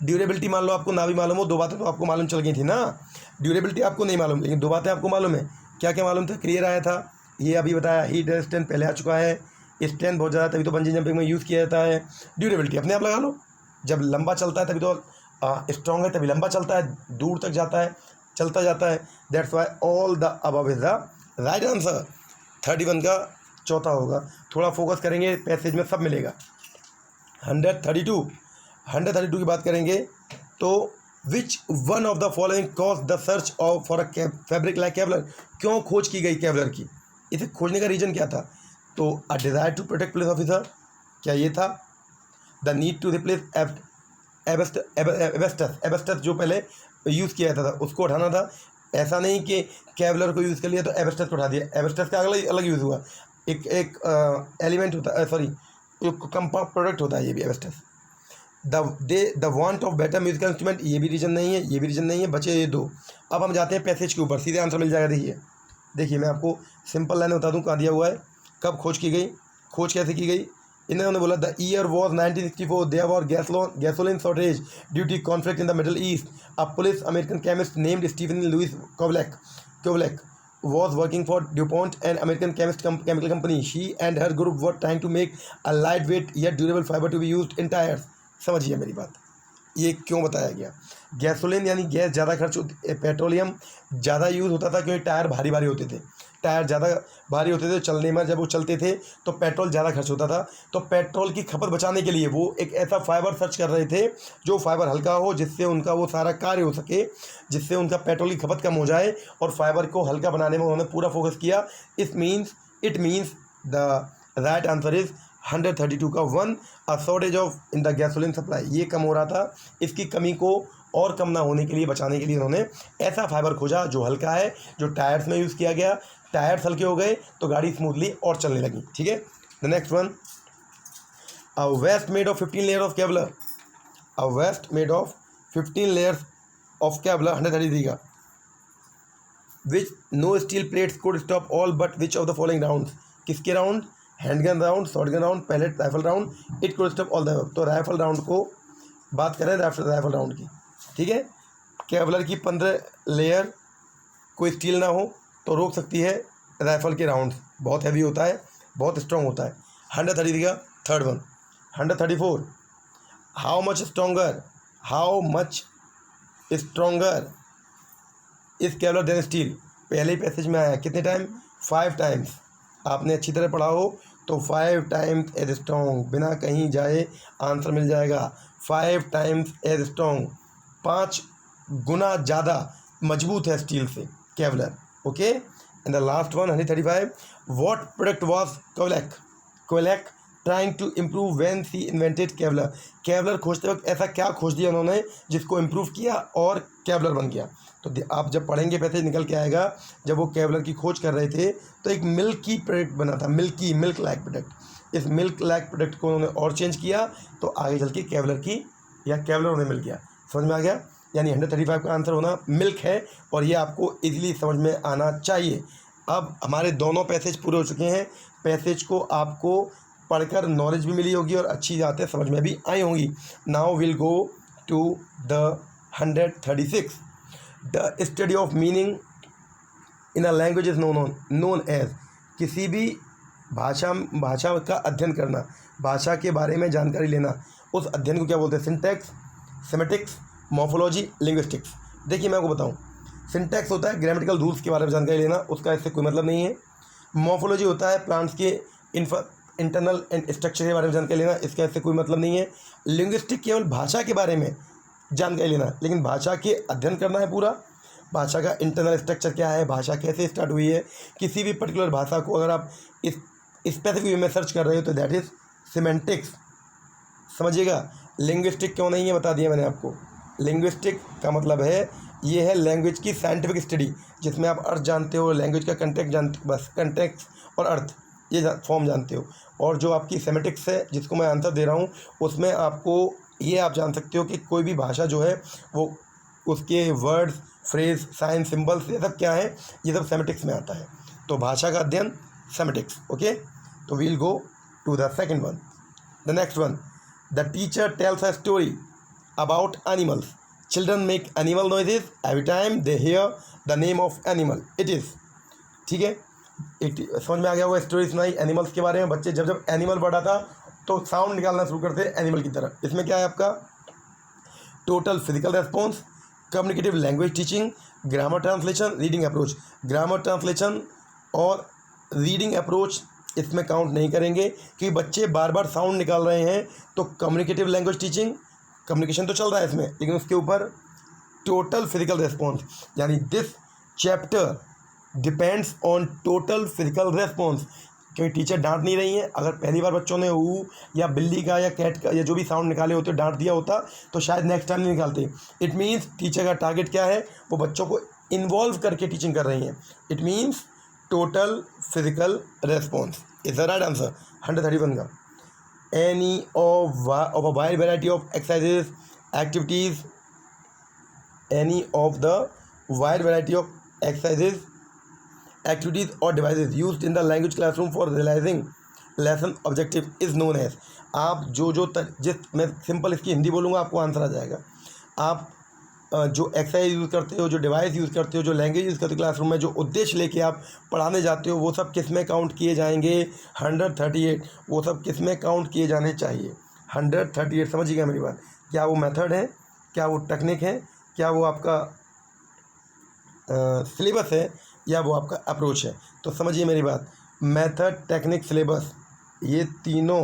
A: Durability मान लो आपको ना भी मालूम हो, 2 बातें तो आपको मालूम चल गई थी ना। ड्यूरेबिलिटी आपको नहीं मालूम, लेकिन 2 बातें आपको मालूम है। क्या क्या मालूम था, क्लियर आया था, ये अभी बताया। हीट रेजिस्टेंट पहले आ चुका है, स्ट्रेंथ बहुत ज़्यादा तभी तो बंजी जंपिंग में यूज़ किया जाता है। ड्यूरेबिलिटी अपने आप लगा लो, जब लंबा चलता है तभी तो स्ट्रॉन्ग है, तभी लंबा चलता है, दूर तक जाता है, चलता जाता है। That's why all the above is the right answer. 31 का चौथा होगा। थोड़ा फोकस करेंगे, पैसेज में सब मिलेगा। 132 की बात करेंगे तो विच one of the following cause the search of for a fabric like Kevlar. क्यों खोज की गई केवलर की, इसे खोजने का रीज़न क्या था। तो a desire to protect police officer, क्या ये था। The need to replace asbestos जो पहले यूज़ किया जाता था उसको उठाना था। ऐसा नहीं कि केवलर को यूज़ कर लिया तो एबेस्टस को उठा दिया, एबेस्टस का अलग यूज़ हुआ। एक एलिमेंट होता है, सॉरी कंपाउंड प्रोडक्ट होता है ये भी asbestos. The want of better musical instrument, ये भी रीजन नहीं है, ये भी रीजन नहीं है, बचे ये 2। अब हम जाते हैं पैसेज के ऊपर, सीधे आंसर मिल जाएगा। देखिए मैं आपको सिंपल लाइन बता दूं कहाँ दिया हुआ है, कब खोज की गई, खोज कैसे की गई। इन्होंने बोला the year was 1964, there were gasoline shortage due to conflict in the Middle East. A Polish American chemist named Stephanie Louise Kwolek was working for DuPont, an American chemical company. She and her group were trying to make a lightweight yet durable fiber to be used in tires. समझिए मेरी बात, ये क्यों बताया गया। Gasoline यानी gas ज़्यादा खर्च होती, पेट्रोलियम ज़्यादा यूज़ होता था क्योंकि टायर भारी भारी होते थे। टायर ज़्यादा भारी होते थे चलने में, जब वो चलते थे तो पेट्रोल ज़्यादा खर्च होता था। तो पेट्रोल की खपत बचाने के लिए वो एक ऐसा फाइबर सर्च कर रहे थे जो फाइबर हल्का हो, जिससे उनका वो सारा कार्य हो सके, जिससे उनका पेट्रोल की खपत कम हो जाए, और फाइबर को हल्का बनाने में उन्होंने पूरा फोकस किया। It means the right answer is 132 का 1, a shortage of in the gasoline supply. ये कम हो रहा था, इसकी कमी को और कम ना होने के लिए, बचाने के लिए उन्होंने ऐसा फाइबर खोजा जो हल्का है, जो टायर्स में यूज़ किया गया। टायर्स हल्के हो गए तो गाड़ी स्मूथली और चलने लगी। ठीक है, the next one, a vest made of 15 layer of Kevlar. A vest made of 15 layers of Kevlar, 133 का। Which no steel plates could stop all but which of the following round. किसके round, handgun round, shotgun round, pellet rifle round, it could stop all the. तो rifle round को बात करें, rifle round की। ठीक है, Kevlar की 15 layer कोई स्टील ना हो तो रोक सकती है राइफल के राउंड, बहुत हैवी होता है, बहुत स्ट्रॉन्ग होता है। 133 का third one. 134, how much stronger इस केवलर देन स्टील। पहले ही पैसेज में आया, कितने टाइम, 5 टाइम्स। आपने अच्छी तरह पढ़ा हो तो 5 टाइम्स एज स्ट्रॉन्ग, बिना कहीं जाए आंसर मिल जाएगा। 5 टाइम्स एज स्ट्रॉन्ग, 5 गुना ज़्यादा मजबूत है स्टील से, Kevlar. Okay, and the last one 135, what product was Kwolek trying to improve when she invented Kevlar. Kevlar खोजते वक्त ऐसा क्या खोज दिया उन्होंने जिसको इम्प्रूव किया और केवलर बन गया। तो आप जब पढ़ेंगे पैसे निकल के आएगा, जब वो केवलर की खोज कर रहे थे तो एक मिल्की प्रोडक्ट बना था, मिल्क लाइक प्रोडक्ट। इस मिल्क लाइक प्रोडक्ट को उन्होंने और चेंज किया तो आगे चल के केवलर की या केवलर उन्हें मिल गया। समझ में आ गया? यानी 135 का आंसर होना मिल्क है, और ये आपको इजीली समझ में आना चाहिए। अब हमारे दोनों पैसेज पूरे हो चुके हैं। पैसेज को आपको पढ़कर नॉलेज भी मिली होगी और अच्छी बातें समझ में भी आई होंगी। Now we'll go to the 136, the study of meaning in a language is known as. किसी भी भाषा का अध्ययन करना, भाषा के बारे में जानकारी लेना, उस अध्ययन को क्या बोलते हैं? Syntax, semantics, morphology, linguistics. देखिए मैं आपको बताऊं, सिंटैक्स होता है ग्रामेटिकल रूल्स के बारे में जानकारी लेना, उसका इससे कोई मतलब नहीं है। मॉर्फोलॉजी होता है प्लांट्स के इंटरनल एंड स्ट्रक्चर के बारे में जानकारी लेना, इसका इससे कोई मतलब नहीं है। लिंग्विस्टिक केवल भाषा के बारे में जानकारी लेना, लेकिन भाषा के अध्ययन करना है पूरा। भाषा का इंटरनल स्ट्रक्चर क्या है, भाषा कैसे स्टार्ट हुई है, किसी भी पर्टिकुलर भाषा को अगर आप इस स्पेसिफिक वे में सर्च कर रहे हो तो दैट इज़ सिमेंटिक्स। समझिएगा। लिंग्विस्टिक क्यों नहीं है बता दिया मैंने आपको। लिंग्विस्टिक का मतलब है ये है लैंग्वेज की साइंटिफिक स्टडी, जिसमें आप अर्थ जानते हो, लैंग्वेज का कंटेक्ट जानते हो, बस कंटेक्ट और अर्थ ये फॉर्म जानते हो। और जो आपकी सेमेटिक्स है जिसको मैं आंसर दे रहा हूँ, उसमें आपको ये आप जान सकते हो कि कोई भी भाषा जो है वो उसके वर्ड्स, फ्रेज, साइन, सिंबल्स ये सब क्या है, ये सब सेमेटिक्स में आता है। तो भाषा का अध्ययन सेमेटिक्स। ओके, तो we'll go to the second one, the next one. The teacher tells a story about animals. Children make animal noises every time they hear the name of animal. It is, ठीक है, समझ में आ गया होगा। Story सुनाई animals के बारे में, बच्चे जब जब एनिमल पढ़ा था तो साउंड निकालना शुरू करते एनिमल की तरह। इसमें क्या है आपका? Total physical response, communicative language teaching, grammar translation, reading approach. Grammar translation और रीडिंग अप्रोच इसमें काउंट नहीं करेंगे क्योंकि बच्चे बार बार साउंड निकाल रहे हैं। तो कम्युनिकेटिव लैंग्वेज टीचिंग, कम्युनिकेशन तो चल रहा है इसमें, लेकिन उसके ऊपर टोटल फिजिकल रेस्पॉन्स, यानी this chapter depends on total physical response. क्योंकि टीचर डांट नहीं रही है। अगर पहली बार बच्चों ने ऊ या बिल्ली का या कैट का या जो भी साउंड निकाले होते डांट दिया होता तो शायद नेक्स्ट टाइम नहीं निकालते। इट मीन्स टीचर का टारगेट क्या है, वो बच्चों को इन्वॉल्व करके टीचिंग कर रही हैं। It means total physical response is the right answer 131 का। Any of a wide variety of exercises, activities, any of the wide variety of exercises, activities or devices used in the language classroom for realizing lesson objective is known as। आप जिस मैं simple इसकी हिंदी बोलूँगा आपको answer आ जाएगा। आप जो exercise use करते हो, जो डिवाइस यूज़ करते हो, जो लैंग्वेज यूज़ करते हो क्लासरूम में, जो उद्देश्य लेके आप पढ़ाने जाते हो, वो सब किस में काउंट किए जाएंगे? 138। वो सब किस में काउंट किए जाने चाहिए? 138। समझिएगा मेरी बात। क्या वो मेथड है, क्या वो टेक्निक है, क्या वो आपका सिलेबस है, या वो आपका अप्रोच है? तो समझिए मेरी बात, मेथड, टेक्निक, सिलेबस ये तीनों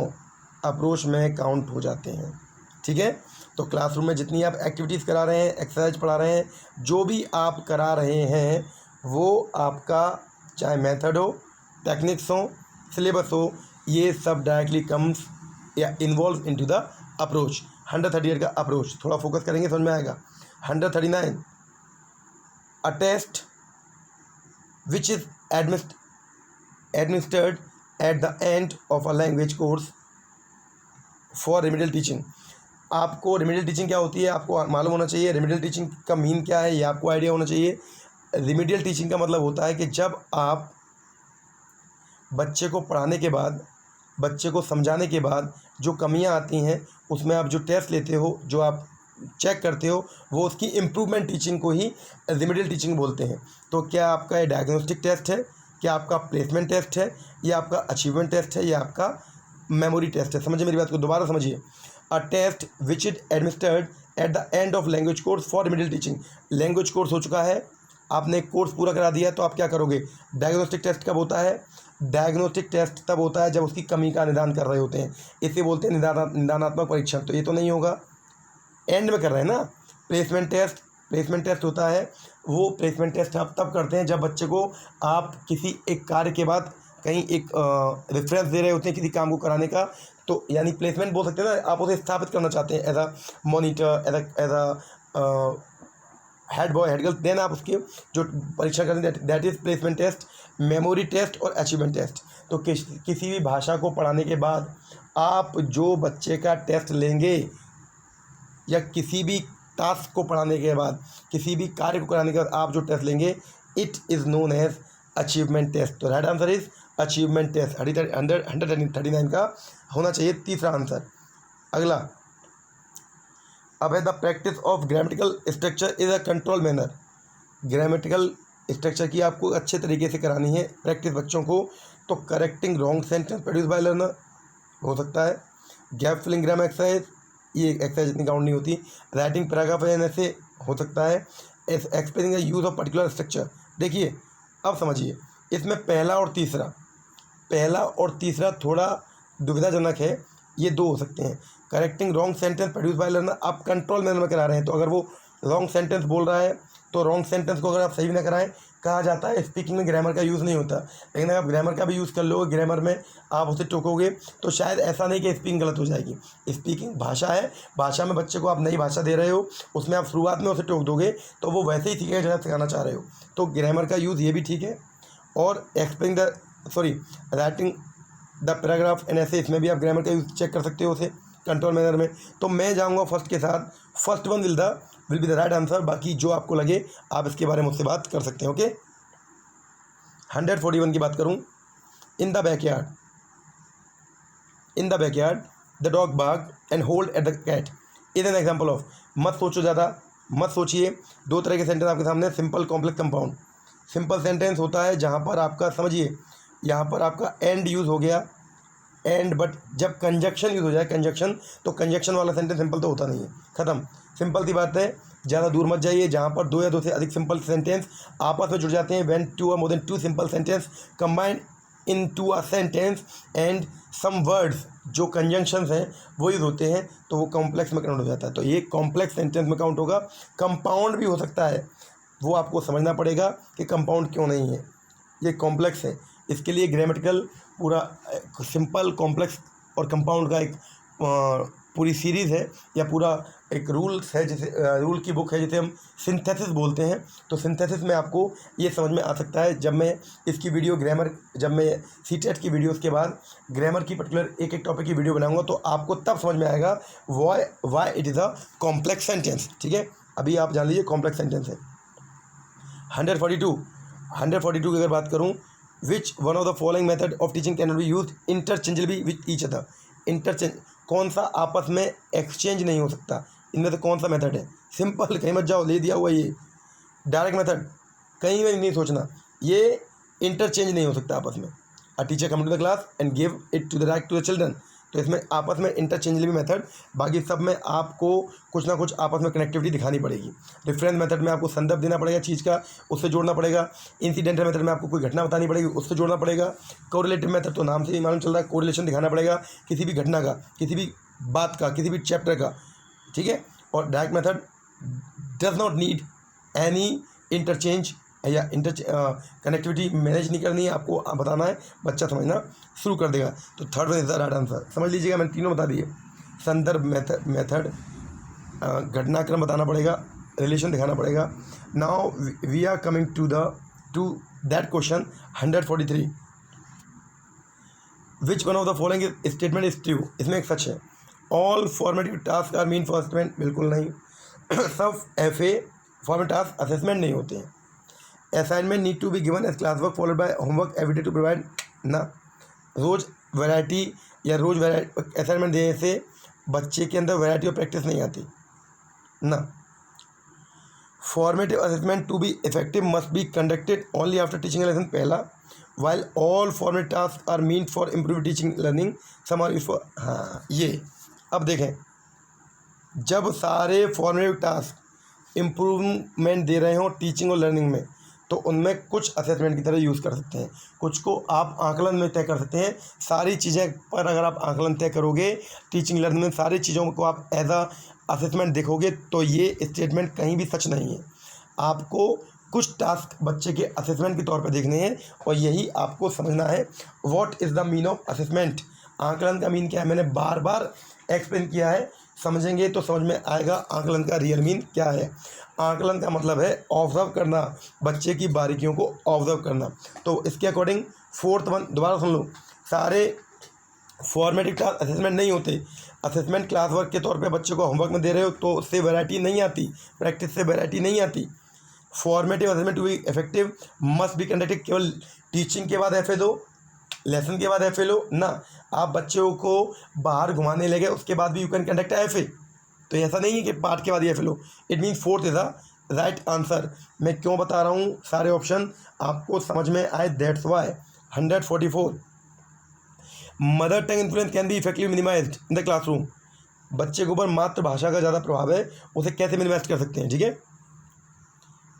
A: अप्रोच में काउंट हो जाते हैं। ठीक है, तो क्लासरूम में जितनी आप एक्टिविटीज़ करा रहे हैं, एक्सरसाइज पढ़ा रहे हैं, जो भी आप करा रहे हैं वो आपका चाहे मेथड हो, टेक्निक्स हो, सिलेबस हो, ये सब डायरेक्टली कम्स या इन्वॉल्व इनटू द अप्रोच। 138 का अप्रोच थोड़ा फोकस करेंगे समझ में आएगा। 139, a test which is administered at the end of a language course for remedial teaching। आपको remedial teaching क्या होती है आपको मालूम होना चाहिए। remedial teaching का मीन क्या है ये आपको आइडिया होना चाहिए। remedial teaching का मतलब होता है कि जब आप बच्चे को पढ़ाने के बाद, बच्चे को समझाने के बाद जो कमियां आती हैं उसमें आप जो टेस्ट लेते हो, जो आप चेक करते हो, वो उसकी इम्प्रूवमेंट टीचिंग को ही रिमेडियल टीचिंग बोलते हैं। तो क्या आपका ये डायग्नोस्टिक टेस्ट है, क्या आपका प्लेसमेंट टेस्ट है, या आपका अचीवमेंट टेस्ट है, या आपका मेमोरी टेस्ट है? समझिए मेरी बात को, दोबारा समझिए। A test which is administered at the end of language course for remedial teaching. Language course हो चुका है, आपने कोर्स पूरा करा दिया, तो आप क्या करोगे? डायग्नोस्टिक टेस्ट कब होता है? डायग्नोस्टिक टेस्ट तब होता है जब उसकी कमी का निदान कर रहे होते हैं, इसे बोलते हैं निदानात्मक परीक्षण। तो ये तो नहीं होगा, एंड में कर रहे हैं ना। प्लेसमेंट टेस्ट प्लेसमेंट टेस्ट होता है वो प्लेसमेंट टेस्ट आप तब करते हैं जब बच्चे को आप किसी एक कार्य के बाद कहीं एक रेफरेंस दे रहे होते हैं किसी काम को कराने का, तो यानी प्लेसमेंट बोल सकते हैं ना, आप उसे स्थापित करना चाहते हैं as a monitor, as a head boy, head girl, then आप उसकी जो परीक्षा करें that is placement test, memory test और अचीवमेंट टेस्ट। तो किसी भी भाषा को पढ़ाने के बाद आप जो बच्चे का टेस्ट लेंगे या किसी भी टास्क को पढ़ाने के बाद किसी भी कार्य को कराने के बाद आप जो टेस्ट लेंगे, it is known as achievement test. तो right answer is achievement test. 139 का होना चाहिए तीसरा आंसर। अगला, अब है the practice of grammatical structure is a control manner. Grammatical structure की आपको अच्छे तरीके से करानी है प्रैक्टिस बच्चों को, तो correcting wrong sentence produce by learner हो सकता है, गैप फिलिंग ग्राम एक्सरसाइज, ये एक्सरसाइज इतनी काउंट नहीं होती, राइटिंग पैराग्राफ एन ऐसे हो सकता है, explaining the use of particular structure. देखिए अब समझिए, इसमें पहला और तीसरा थोड़ा दुविधाजनक है, ये दो हो सकते हैं। Correcting wrong sentence produce by learner आप कंट्रोल मैनर में करा रहे हैं, तो अगर वो रॉन्ग सेंटेंस बोल रहा है तो रॉन्ग सेंटेंस को अगर आप सही ना कराएं, कहा जाता है स्पीकिंग में ग्रामर का यूज़ नहीं होता, लेकिन अगर आप ग्रामर का भी यूज़ कर लोगे, ग्रामर में आप उसे टोकोगे तो शायद ऐसा नहीं कि स्पीकिंग गलत हो जाएगी। स्पीकिंग भाषा है, भाषा में बच्चे को आप नई भाषा दे रहे हो, उसमें आप शुरुआत में उसे टोक दोगे तो वो वैसे ही सीखेगा जैसा सिखाना चाह रहे हो, तो ग्रामर का यूज़ ये भी ठीक है। और राइटिंग द पैराग्राफ एन ऐसे, इसमें भी आप ग्रामर का यूज़ चेक कर सकते हो उसे कंट्रोल मैनर में। तो मैं जाऊँगा फर्स्ट के साथ, first one will be the right answer. बाकी जो आपको लगे आप इसके बारे में मुझसे बात कर सकते हैं। ओके, 141 की बात करूं, in the backyard the dog bark and hold at the cat is an example of. मत सोचो ज़्यादा, मत सोचिए, दो तरह के सेंटेंस आपके सामने, simple, complex, compound. Simple sentence होता है जहाँ पर आपका, समझिए यहाँ पर आपका एंड यूज़ हो गया, एंड, बट जब कंजक्शन यूज़ हो जाए, कंजक्शन, तो कंजक्शन वाला सेंटेंस सिंपल तो होता नहीं है, ख़त्म। सिंपल सी बात है, ज़्यादा दूर मत जाइए। जहाँ पर दो या दो से अधिक सिंपल सेंटेंस आपस में जुड़ जाते हैं, व्हेन टू और more than two simple sentence combined into a sentence and some words जो कंजंक्शंस हैं वो यूज़ होते हैं, तो वो कॉम्प्लेक्स में काउंट हो जाता है। तो ये कॉम्प्लेक्स सेंटेंस में काउंट होगा। कंपाउंड भी हो सकता है, वो आपको समझना पड़ेगा कि कंपाउंड क्यों नहीं है, ये कॉम्प्लेक्स है। इसके लिए ग्रामेटिकल पूरा सिंपल, कॉम्प्लेक्स और कंपाउंड का एक पूरी सीरीज़ है या पूरा एक रूल्स है, जैसे रूल की बुक है जिसे हम सिंथेसिस बोलते हैं। तो सिंथेसिस में आपको ये समझ में आ सकता है, जब मैं इसकी वीडियो जब मैं सीटेट की वीडियोस के बाद ग्रामर की पर्टिकुलर एक एक टॉपिक की वीडियो बनाऊंगा तो आपको तब समझ में आएगा why it is a complex sentence. ठीक है, अभी आप जान लीजिए कॉम्प्लेक्स सेंटेंस है। 142 की अगर बात करूँ, विच one of the following method of teaching can not be use interchangeably with each other. Interchange, कौन सा आपस में एक्सचेंज नहीं हो सकता, इनमें से कौन सा मेथड है? सिंपल, कहीं मत जाओ, ले दिया हुआ ये डायरेक्ट मेथड, कहीं में नहीं सोचना, ये इंटरचेंज नहीं हो सकता आपस में। A teacher come to the class and give it to the right to the children, तो इसमें आपस में इंटरचेंजेबल मेथड, बाकी सब में आपको कुछ ना कुछ आपस में कनेक्टिविटी दिखानी पड़ेगी। रेफरेंस मेथड में आपको संदर्भ देना पड़ेगा चीज़ का, उससे जोड़ना पड़ेगा। इंसिडेंटल मेथड में आपको कोई घटना बतानी पड़ेगी, उससे जोड़ना पड़ेगा। कोरिलेटिव मेथड तो नाम से ही मालूम चल रहा है, कोरिलेशन दिखाना पड़ेगा किसी भी घटना का, किसी भी बात का, किसी भी चैप्टर का। ठीक है, और direct method does not need any interchange या कनेक्टिविटी मैनेज नहीं करनी है, आपको बताना है, बच्चा समझना शुरू कर देगा। तो third one is the right answer. समझ लीजिएगा, मैंने तीनों बता दिए। संदर्भ मेथड, घटनाक्रम बताना पड़ेगा, रिलेशन दिखाना पड़ेगा। Now we are coming to that question 143, which one of the following statement is true. इसमें एक सच है, all formative task are mean for assessment, बिल्कुल नहीं। सब FA फॉर्मेटिव टास्क असेसमेंट नहीं होते हैं। Assignment need to be given as class work followed by homework every day to provide, ना। रोज़ वैरायटी या रोज़ असाइनमेंट देने से बच्चे के अंदर वैरायटी और प्रैक्टिस नहीं आती, ना। Formative assessment to be effective must be conducted only after teaching lesson, पहला। While all formative task are mean for improve teaching learning, some are used for, हाँ ये। अब देखें, जब सारे फॉर्मेटिव टास्क इम्प्रूवमेंट दे रहे हों टीचिंग और लर्निंग में, तो उनमें कुछ असेसमेंट की तरह यूज़ कर सकते हैं, कुछ को आप आकलन में तय कर सकते हैं। सारी चीज़ें पर अगर आप आकलन तय करोगे टीचिंग लर्निंग में, सारी चीज़ों को आप एज अ असेसमेंट देखोगे तो ये स्टेटमेंट कहीं भी सच नहीं है। आपको कुछ टास्क बच्चे के असेसमेंट के तौर पर देखने हैं और यही आपको समझना है। What is the mean of assessment, आकलन का मीन क्या है, मैंने बार बार एक्सप्लेन किया है। समझेंगे तो समझ में आएगा आकलन का रियल मीन क्या है। आकलन का मतलब है ऑब्जर्व करना, बच्चे की बारीकियों को ऑब्जर्व करना। तो इसके अकॉर्डिंग फोर्थ वन दोबारा सुन लो, सारे फॉर्मेटिव टास्क असेसमेंट नहीं होते। असेसमेंट क्लास वर्क के तौर पे बच्चे को होमवर्क में दे रहे हो तो उससे वैरायटी नहीं आती, प्रैक्टिस से वैरायटी नहीं आती। Formative assessment to be effective must be conducted, केवल टीचिंग के बाद एफ ए दो, लेसन के बाद एफ ए लो ना। आप बच्चों को बाहर घुमाने लगे उसके बाद भी you can conduct F A, तो ऐसा नहीं है कि पाठ के बाद ही एफ ए लो। It mean fourth is the right answer. मैं क्यों बता रहा हूँ सारे ऑप्शन आपको समझ में आए, that's why. 144 mother tongue influence can be effectively minimised in the classroom, बच्चे के ऊपर मातृभाषा का ज़्यादा प्रभाव है, उसे कैसे मिनिमाइज कर सकते हैं, ठीक है।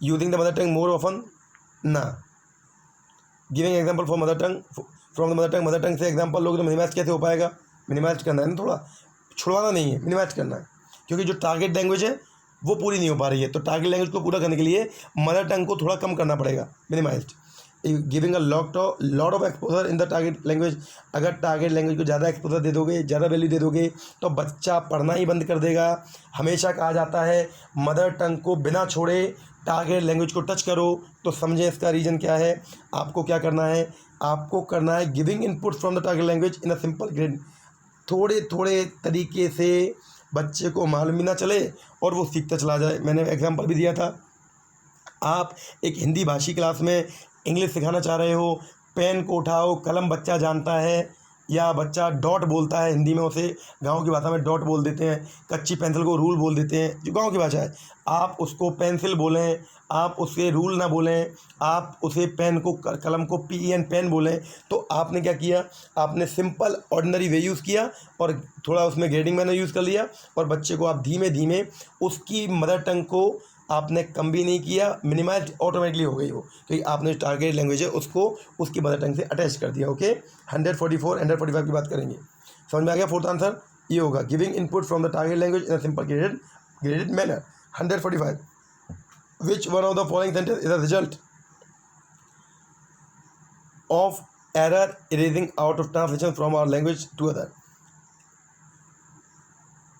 A: Using the mother tongue more often ना, giving example for mother tongue from the mother tongue, mother tongue से एग्जाम्पल लोगे तो मिनिमाइज कैसे हो पाएगा, मिनिमाइज करना है ना, थोड़ा छुड़वाना नहीं है, मिनिमाइज करना है, क्योंकि जो टारगेट लैंग्वेज है वो पूरी नहीं हो पा रही है। तो टारगेट लैंग्वेज को पूरा करने के लिए मदर टंग को थोड़ा कम करना पड़ेगा, minimised. Giving a lot of exposure in the target language, अगर टारगेट लैंग्वेज को ज़्यादा एक्सपोजर दे दोगे, ज़्यादा वैल्यू दे दोगे तो बच्चा पढ़ना ही बंद कर देगा। हमेशा कहा जाता है मदर टंग को बिना छोड़े टारगेट लैंग्वेज को टच करो, तो समझें इसका रीज़न क्या है। आपको क्या करना है, आपको करना है giving input from the target language in a simple grade, थोड़े थोड़े तरीके से बच्चे को मालूम भी ना चले और वो सीखता चला जाए। मैंने एग्जांपल भी दिया था, आप एक हिंदी भाषी क्लास में इंग्लिश सिखाना चाह रहे हो, पेन को उठाओ, कलम बच्चा जानता है या बच्चा डॉट बोलता है, हिंदी में उसे गांव की भाषा में डॉट बोल देते हैं, कच्ची पेंसिल को रूल बोल देते हैं, जो गांव की भाषा है। आप उसको पेंसिल बोलें, आप उसे रूल ना बोलें, आप उसे पेन को कलम को PEN पेन बोलें, तो आपने क्या किया, आपने सिंपल ऑर्डिनरी वे यूज़ किया और थोड़ा उसमें ग्रेडिंग मैंने यूज़ कर लिया, और बच्चे को आप धीमे धीमे उसकी मदर टंग को आपने कम भी नहीं किया, मिनिमाइज ऑटोमेटिकली हो गई वो, क्योंकि आपने जो टारगेट लैंग्वेज है उसको उसकी मदर टंग से अटैच कर दिया। ओके, 144 145 की बात करेंगे। समझ में आ गया। फोर्थ आंसर ये होगा, giving input from the target language in a simple graded manner. 145 which one of the following sentence is a result of error erasing out of translation from our language to other.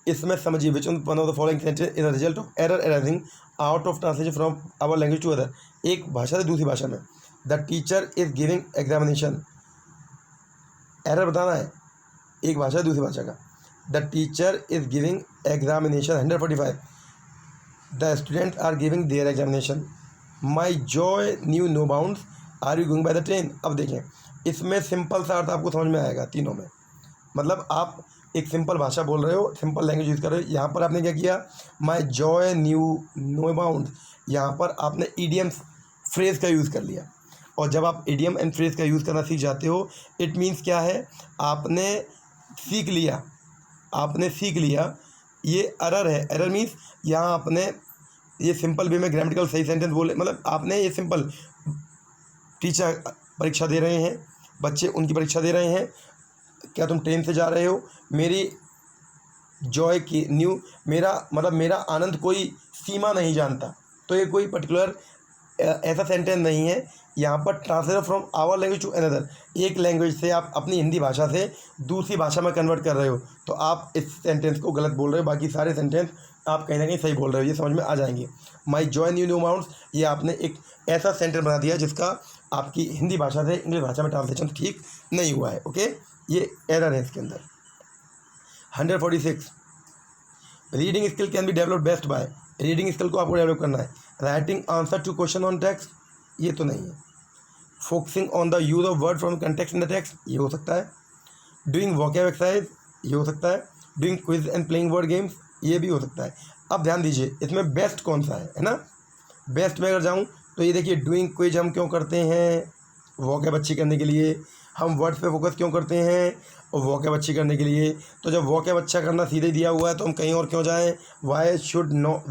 A: इसमें समझिए, which one of the following sentence is a result of error arising out of translation from our language to other, एक भाषा से दूसरी भाषा में। The teacher is giving examination, error बताना है एक भाषा से दूसरी भाषा का। The teacher is giving examination. 145 the student are giving their examination. My joy knew no bounds, are you going by the train. अब देखें, इसमें सिंपल सा अर्थ आपको समझ में आएगा तीनों में, मतलब आप एक सिंपल भाषा बोल रहे हो, सिंपल लैंग्वेज यूज़ कर रहे हो। यहाँ पर आपने क्या किया, my joy knew no bound, यहाँ पर आपने ईडियम फ्रेज का यूज़ कर लिया। और जब आप ईडियम एंड फ्रेज का यूज़ करना सीख जाते हो, इट मीन्स क्या है, आपने सीख लिया, ये एरर है। एरर मीन्स यहाँ आपने ये सिंपल वे में ग्रामेटिकल सही सेंटेंस बोले, मतलब आपने ये सिंपल, टीचर परीक्षा दे रहे हैं, बच्चे उनकी परीक्षा दे रहे हैं, क्या तुम ट्रेन से जा रहे हो, मेरी जॉय की न्यू, मेरा मतलब मेरा आनंद कोई सीमा नहीं जानता, तो ये कोई पर्टिकुलर ऐसा सेंटेंस नहीं है। यहाँ पर translation from our language to another, एक लैंग्वेज से आप अपनी हिंदी भाषा से दूसरी भाषा में कन्वर्ट कर रहे हो, तो आप इस सेंटेंस को गलत बोल रहे हो, बाकी सारे सेंटेंस आप कहीं ना कहीं सही बोल रहे हो, ये समझ में आ जाएंगे। My joy knew knew mounts, ये आपने एक ऐसा सेंटेंस बना दिया जिसका आपकी हिंदी भाषा से इंग्लिश भाषा में ट्रांसलेशन ठीक नहीं हुआ है। ओके, ये एरर है इसके अंदर। 146 reading skill can be develop best by, reading skill को आपको डेवलप करना है। Writing answer to question on text, ये तो नहीं है। Focusing on the use of word from context in the text, ये हो सकता है। डूइंग वोकैब एक्सरसाइज, ये हो सकता है। Doing quiz and playing word games, ये भी हो सकता है। अब ध्यान दीजिए, इसमें बेस्ट कौन सा है ना। बेस्ट में अगर जाऊँ तो ये देखिए, डूइंग क्विज हम क्यों करते हैं, वोकैब अच्छी करने के लिए। हम वर्ड्स पे फोकस क्यों करते हैं, और वोकैब अच्छी करने के लिए। तो जब वोकैब अच्छा करना सीधे दिया हुआ है तो हम कहीं और क्यों जाएं। Why should not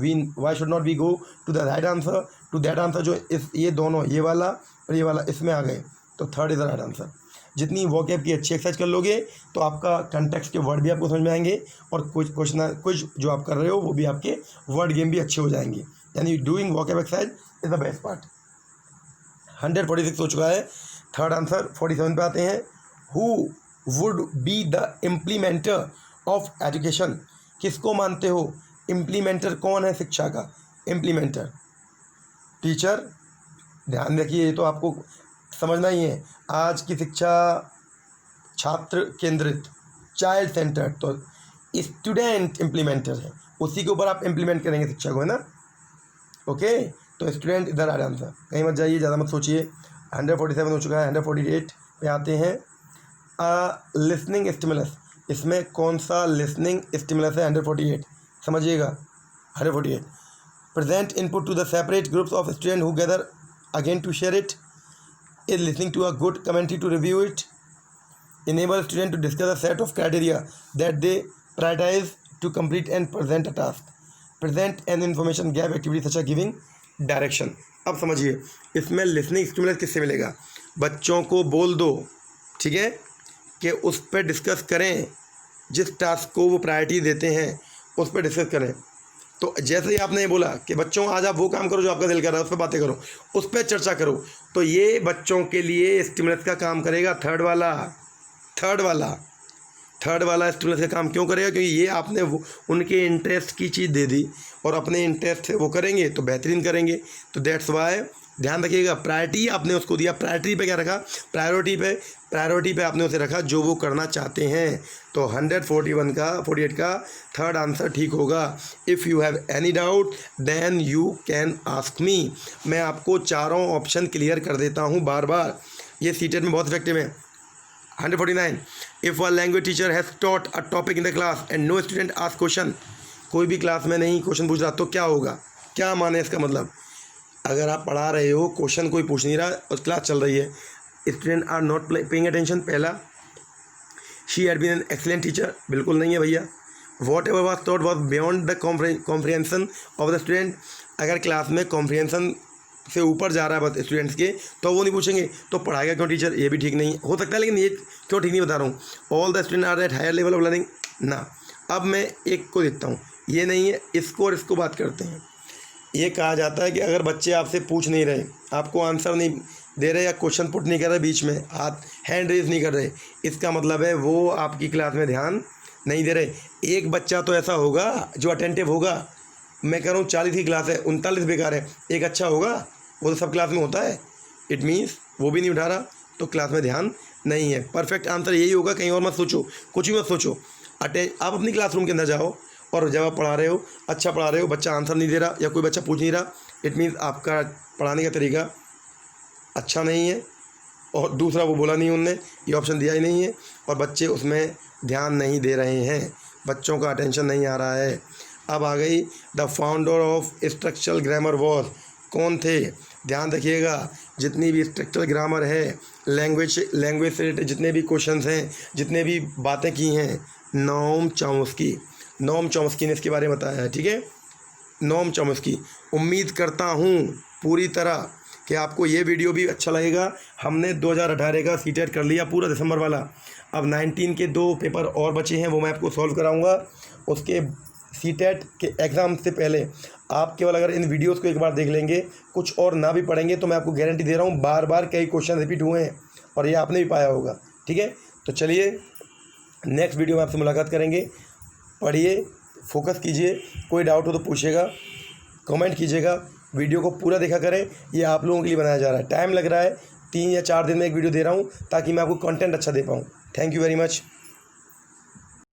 A: we go to the right answer, to that answer, जो इस ये दोनों, ये वाला और ये वाला इसमें आ गए, तो third is the right answer. जितनी वोकैब की अच्छी एक्सरसाइज कर लोगे तो आपका कंटेक्स्ट के वर्ड भी आपको समझ में आएंगे और कुछ जो आप कर रहे हो वो भी आपके वर्ड गेम भी अच्छे हो जाएंगे। यानी doing vocab exercise is the best part. 146 हो चुका है। थर्ड आंसर 47 पे आते हैं। Who would be the implementer of education? किसको मानते हो? इम्प्लीमेंटर कौन है शिक्षा का? Implementer teacher. ध्यान रखिए, ये तो आपको समझना ही है। आज की शिक्षा छात्र केंद्रित, चाइल्ड सेंटर्ड, तो स्टूडेंट इम्प्लीमेंटर है, उसी के ऊपर आप इम्प्लीमेंट करेंगे शिक्षा को, है ना। ओके, तो स्टूडेंट इधर आ रहा आंसर, कहीं मत जाइए, ज़्यादा मत सोचिए। 147 हो चुका है। 148 पे आते हैं। लिसनिंग स्टिमुलस, इसमें कौन सा लिसनिंग स्टिमुलस है? 148 समझिएगा। 148 present input to the separate groups of student who gather again to share it, is listening to a good commentary to review it, enable student to discuss a set of criteria that they prioritize to complete and present a task, present an information gap activity such as giving direction। अब समझिए, इसमें listening stimulus किससे मिलेगा? बच्चों को बोल दो, ठीक है, कि उस पर डिस्कस करें, जिस टास्क को वो प्रायोरिटी देते हैं उस पर डिस्कस करें। तो जैसे ही आपने ये बोला कि बच्चों आज आप वो काम करो जो आपका दिल कर रहा है, उस पर बातें करो, उस पर चर्चा करो, तो ये बच्चों के लिए स्टिमुलस का काम करेगा। थर्ड वाला स्टिमुलस का काम क्यों करेगा? क्योंकि ये आपने वो उनके इंटरेस्ट की चीज़ दे दी और अपने इंटरेस्ट से वो करेंगे तो बेहतरीन करेंगे। तो दैट्स वाई ध्यान रखिएगा, प्रायोरिटी आपने उसको दिया। प्रायोरिटी पे क्या रखा? प्रायोरिटी पे आपने उसे रखा जो वो करना चाहते हैं। तो 148 का थर्ड आंसर ठीक होगा। If you have any doubt then you can ask me. मैं आपको चारों ऑप्शन क्लियर कर देता हूँ बार बार, ये सीटेट में बहुत इफेक्टिव है। 149 if a language teacher has taught a topic in the class and no student ask question, कोई भी क्लास में नहीं क्वेश्चन पूछ रहा तो क्या होगा? क्या माने इसका मतलब? अगर आप पढ़ा रहे हो, क्वेश्चन कोई पूछ नहीं रहा और क्लास चल रही है, student are not paying attention, पहला। She had been an excellent teacher, बिल्कुल नहीं है भैया। Whatever was taught was beyond the comprehension of the student, अगर क्लास में कॉम्प्रिहेंशन से ऊपर जा रहा है बस स्टूडेंट्स के तो वो नहीं पूछेंगे, तो पढ़ाएगा क्यों टीचर? ये भी ठीक नहीं हो सकता है, लेकिन ये क्यों ठीक नहीं बता रहा हूँ। All the student are at higher level of learning ना। अब मैं एक को देखता हूँ, ये नहीं है, इसको और इसको बात करते हैं। ये कहा जाता है कि अगर बच्चे आपसे पूछ नहीं रहे, आपको आंसर नहीं दे रहे या क्वेश्चन पुट नहीं कर रहे, बीच में हाथ हैंड रेज नहीं कर रहे, इसका मतलब है वो आपकी क्लास में ध्यान नहीं दे रहे। एक बच्चा तो ऐसा होगा जो अटेंटिव होगा। मैं कह रहा हूँ 40 की क्लास है, 39 बेकार है, एक अच्छा होगा, वो तो सब क्लास में होता है। इट मीन्स वो भी नहीं उठा रहा तो क्लास में ध्यान नहीं है। परफेक्ट आंसर यही होगा, कहीं और मत सोचो, कुछ भी मत सोचो। आप अपनी क्लासरूम के अंदर जाओ और जब आप पढ़ा रहे हो, अच्छा पढ़ा रहे हो, बच्चा आंसर नहीं दे रहा या कोई बच्चा पूछ नहीं रहा, इट मीन्स आपका पढ़ाने का तरीका अच्छा नहीं है। और दूसरा, वो बोला नहीं उनने, ये ऑप्शन दिया ही नहीं है और बच्चे उसमें ध्यान नहीं दे रहे हैं, बच्चों का अटेंशन नहीं आ रहा है। अब आ गई the founder of structural grammar was, कौन थे? ध्यान रखिएगा, जितनी भी स्ट्रक्चरल ग्रामर है, लैंग्वेज से रिलेटेड जितने भी क्वेश्चंस हैं, जितने भी बातें की हैं, नोम चॉम्स्की ने इसके बारे में बताया है, ठीक है, नोम चॉम्स्की। उम्मीद करता हूँ पूरी तरह कि आपको ये वीडियो भी अच्छा लगेगा। हमने 2018 का सीटेट कर लिया पूरा दिसंबर वाला, अब 19 के 2 पेपर और बचे हैं, वो मैं आपको सॉल्व कराऊँगा। उसके सीटेट के एग्ज़ाम से पहले आप केवल अगर इन वीडियोस को एक बार देख लेंगे, कुछ और ना भी पढ़ेंगे, तो मैं आपको गारंटी दे रहा हूँ बार बार कई क्वेश्चन रिपीट हुए हैं और ये आपने भी पाया होगा, ठीक है। तो चलिए नेक्स्ट वीडियो में आपसे मुलाकात करेंगे। पढ़िए, फोकस कीजिए, कोई डाउट हो तो पूछिएगा, कमेंट कीजिएगा, वीडियो को पूरा देखा करें। ये आप लोगों के लिए बनाया जा रहा है, टाइम लग रहा है, 3 या 4 दिन में एक वीडियो दे रहा हूँ ताकि मैं आपको कंटेंट अच्छा दे पाऊँ। Thank you very much.